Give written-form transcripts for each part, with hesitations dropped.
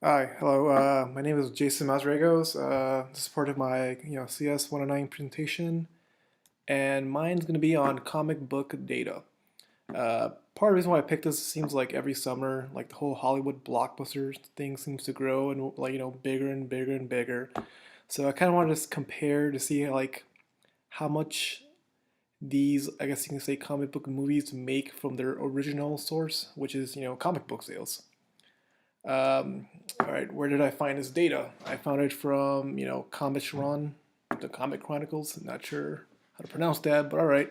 Hi, hello. My name is Jason Mazregos. This is part of my CS109 presentation, and mine's going to be on comic book data. Part of the reason why I picked this seems like every summer, like the whole Hollywood blockbusters thing seems to grow and bigger and bigger and bigger. So I kind of wanted to compare to see like how much these, I guess you can say, comic book movies make from their original source, which is comic book sales. All right, where did I find this data? I found it from, Comics Run, the Comic Chronicles. Not sure how to pronounce that, but all right.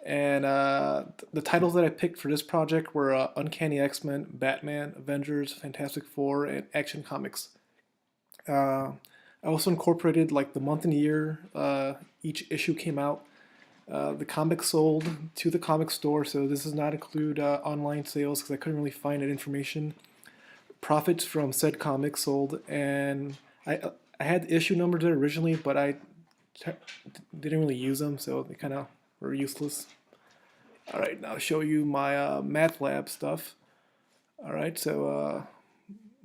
And the titles that I picked for this project were Uncanny X-Men, Batman, Avengers, Fantastic Four, and Action Comics. Uh, I also incorporated like the month and year each issue came out. The comic sold to the comic store, so this does not include online sales because I couldn't really find that information. Profits from said comics sold, and I had the issue numbers there originally, but I t- didn't really use them, so they kind of were useless. All right, now I'll show you my math lab stuff. All right, so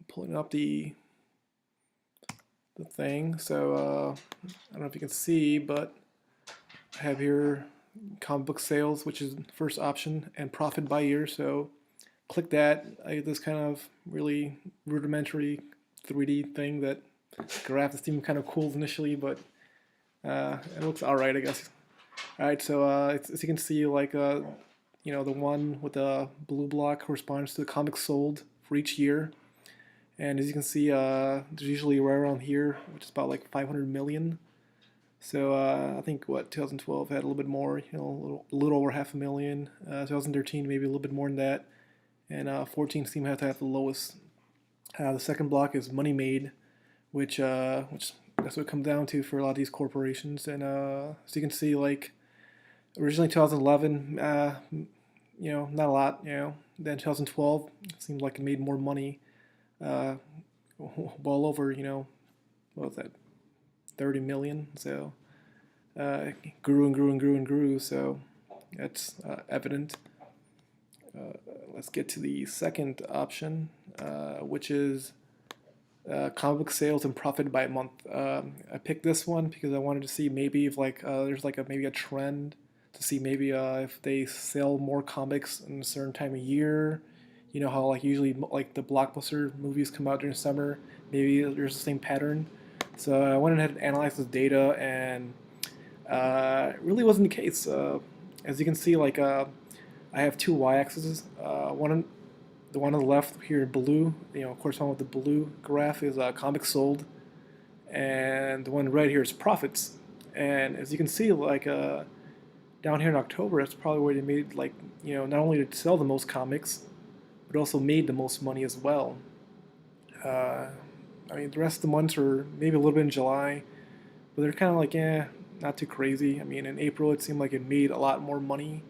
pulling up the thing. So I don't know if you can see, but I have here comic book sales, which is the first option, and profit by year. So click that. I get this kind of really rudimentary 3D thing that graph that seemed kind of cool initially, but it looks all right, I guess. All right, so as you can see, like the one with the blue block corresponds to the comics sold for each year, and as you can see, there's usually right around here, which is about like 500 million. So I think what 2012 had a little bit more, a little over half a million. 2013 maybe a little bit more than that, and 14 seem to have the lowest. The second block is money made, which that's what it comes down to for a lot of these corporations. And so you can see, like originally 2011, not a lot. Then 2012 seemed like it made more money, uh, well over what was that, 30 million. So it grew and grew and grew and grew. So that's evident. Let's get to the second option, which is comic book sales and profit by month. I picked this one because I wanted to see maybe if like there's like maybe a trend to see maybe if they sell more comics in a certain time of year. You know how like usually like the blockbuster movies come out during summer. Maybe there's the same pattern. So I went ahead and analyzed this data, and it really wasn't the case. As you can see, like I have two y-axes. The one on the left here in blue, corresponding with the blue graph is comics sold, and the one right here is profits. And as you can see, like down here in October, that's probably where they made like not only to sell the most comics, but also made the most money as well. Uh, I mean, the rest of the months are maybe a little bit in July, but they're kind of like not too crazy. I mean, in April it seemed like it made a lot more money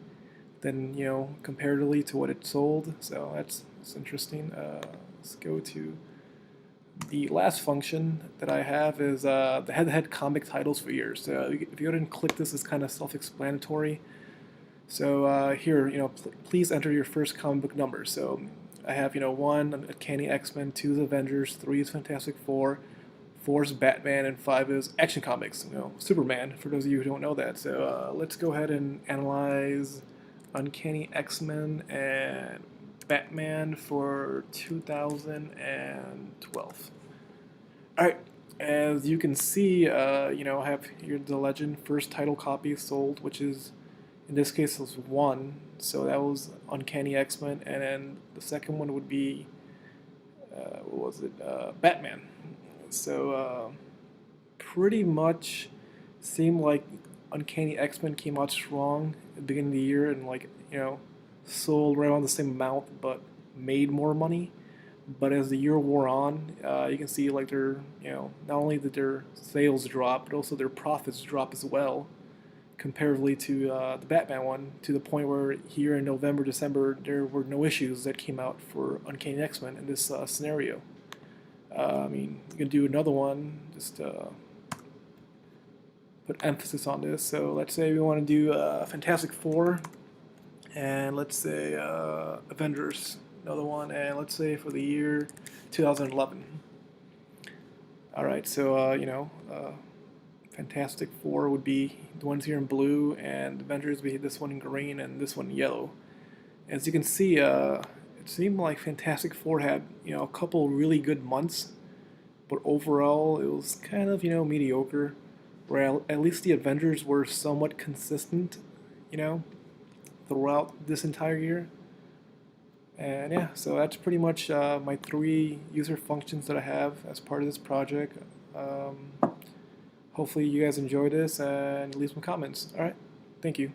than comparatively to what it sold. So that's interesting. Let's go to the last function that I have is the head-to-head comic titles for years. So if you go ahead and click this, it's kind of self-explanatory. So here, please enter your first comic book number. So I have, one Uncanny X-Men, two is Avengers, three is Fantastic Four, four is Batman, and five is Action Comics. Superman. For those of you who don't know that. So let's go ahead and analyze Uncanny X-Men and Batman for 2012. All right, as you can see, I have here the legend first title copy sold, which is in this case was one. So that was Uncanny X-Men, and then the second one would be what was it? Batman. So pretty much seemed like Uncanny X-Men came out strong at the beginning of the year and like sold right around the same amount but made more money. But as the year wore on, you can see like their not only did their sales drop but also their profits drop as well comparatively to the Batman one, to the point where here in November, December, there were no issues that came out for Uncanny X-Men in this scenario. I mean, you can do another one, just put emphasis on this. So let's say we want to do Fantastic Four, and let's say Avengers. another one, and let's say for the year 2011. All right, so Fantastic Four would be the ones here in blue, and Avengers would be this one in green and this one in yellow. As you can see, it seemed like Fantastic Four had a couple really good months, but overall it was kind of mediocre. Where at least the Avengers were somewhat consistent, you know, throughout this entire year. And yeah, so that's pretty much my 3 user functions that I have as part of this project. Hopefully you guys enjoy this and leave some comments. All right, thank you.